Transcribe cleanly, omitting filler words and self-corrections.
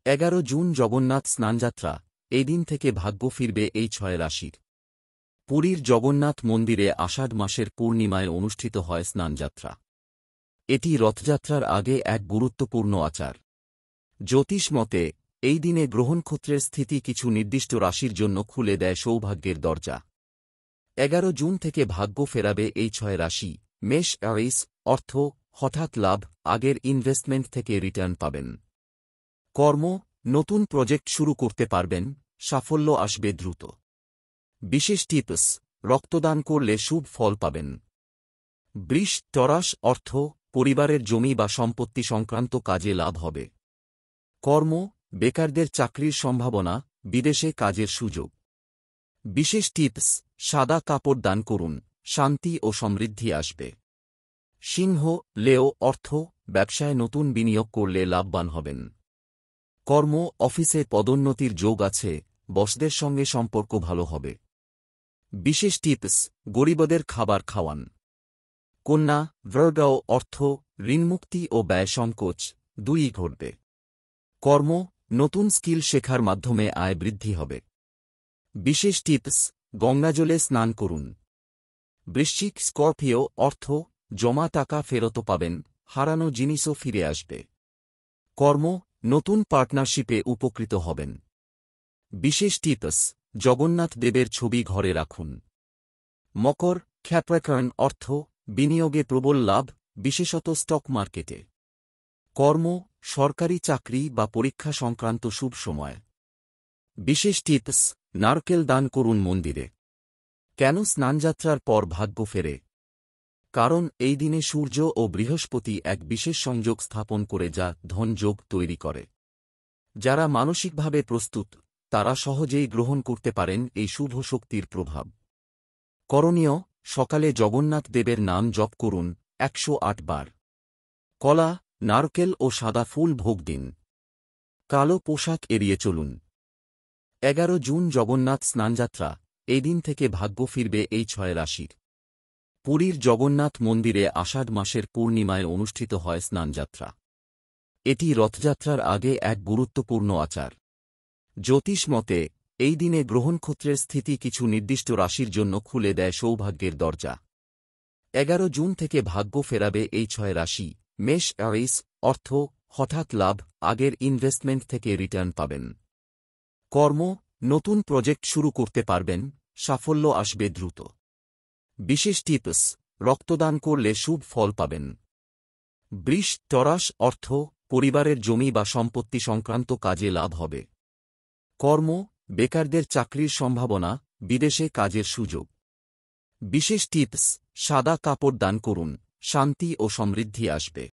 11 June Jagannath Snana Yatra. এই দিন থেকে ভাগ্য ফিরবে এই 6 রাশির। পুরীর জগন্নাথ মন্দিরে আষাঢ় মাসের পূর্ণিমায় অনুষ্ঠিত হয় স্নানযাত্রা। এটি রথযাত্রার আগে এক গুরুত্বপূর্ণ আচার। জ্যোতিষ মতে এই দিনে গ্রহনক্ষত্রের স্থিতি কিছু নির্দিষ্ট রাশির জন্য খুলে দেয় সৌভাগ্যের দরজা। 11 জুন থেকে ভাগ্য ফেরাবে এই 6 রাশি। মেষ এরিস, অর্থ, হঠাৎ লাভ, আগের ইনভেস্টমেন্ট থেকে রিটার্ন পাবেন। কর্ম, নতুন প্রজেক্ট শুরু করতে পারবেন, সাফল্য আসবে দ্রুত। বিশেষ টিপস, রক্তদান করলে শুভ ফল পাবেন। বৃষ টরাস, অর্থ, পরিবারের জমি বা সম্পত্তি সংক্রান্ত কাজে লাভ হবে। কর্ম, বেকারদের চাকরির সম্ভাবনা, বিদেশে কাজের সুযোগ। বিশেষ টিপস, সাদা কাপড় দান করুন, শান্তি ও সমৃদ্ধি আসবে। সিংহ লেও, অর্থ, ব্যবসায় নতুন বিনিয়োগ করলে লাভবান হবেন। কর্ম, অফিসে পদোন্নতির যোগ আছে, বসদের সঙ্গে সম্পর্ক ভালো হবে। বিশেষ টিপস, গরিবদের খাবার খাওয়ান। কন্যা ভার্গাও, অর্থ, ঋণমুক্তি ও ব্যয় সংকোচ দুইই ঘটবে। কর্ম, নতুন স্কিল শেখার মাধ্যমে আয় বৃদ্ধি হবে। বিশেষ টিপস, গঙ্গাজলে স্নান করুন। বৃশ্চিক স্করপিও, অর্থ, জমা টাকা ফেরত পাবেন, হারানো জিনিসও ফিরে আসবে। কর্ম, নতুন পার্টনারশিপে উপকৃত হবেন। বিশেষ টিপস, জগন্নাথ দেবের ছবি ঘরে রাখুন। মকর ক্যাপ্রিকর্ন, অর্থ, বিনিয়োগে প্রবল লাভ, বিশেষত স্টক মার্কেটে। কর্ম, সরকারি চাকরি বা পরীক্ষা সংক্রান্ত শুভ সময়। বিশেষ টিপস, নারকেল দান করুন মন্দিরে। কেন স্নানযাত্রার পর ভাগ্য ফেরে? কারণ এই দিনে সূর্য ও বৃহস্পতি এক বিশেষ সংযোগ স্থাপন করে যা ধনযোগ তৈরি করে। যারা মানসিকভাবে প্রস্তুত তারা সহজেই গ্রহণ করতে পারেন এই শুভ শক্তির প্রভাব। করণীয়, সকালে জগন্নাথ দেবের নাম জপ করুন 108 বার। কলা, নারকেল ও সাদা ফুল ভোগ দিন। কালো পোশাক এড়িয়ে চলুন। 11 জুন জগন্নাথ স্নানযাত্রা। এই দিন থেকে ভাগ্য ফিরবে এই 6 রাশির। পুরীর জগন্নাথ মন্দিরে আষাঢ় মাসের পূর্ণিমায় অনুষ্ঠিত হয় স্নানযাত্রা। এটি রথযাত্রার আগে এক গুরুত্বপূর্ণ আচার। জ্যোতিষ মতে এই দিনে গ্রহনক্ষত্রের স্থিতি কিছু নির্দিষ্ট রাশির জন্য খুলে দেয় সৌভাগ্যের দরজা। 11 জুন থেকে ভাগ্য ফেরাবে এই 6 রাশি। মেষ এরিস, অর্থ, হঠাৎ লাভ, আগের ইনভেস্টমেন্ট থেকে রিটার্ন পাবেন। কর্ম, নতুন প্রজেক্ট শুরু করতে পারবেন, সাফল্য আসবে দ্রুত। বিশেষ টিপস, রক্তদান করলে শুভ ফল পাবেন। বৃষ টরাস, অর্থ, পরিবারের জমি বা সম্পত্তি সংক্রান্ত কাজে লাভ হবে। কর্ম, বেকারদের চাকরির সম্ভাবনা, বিদেশে কাজের সুযোগ। বিশেষ টিপস, সাদা কাপড় দান করুন, শান্তি ও সমৃদ্ধি আসবে।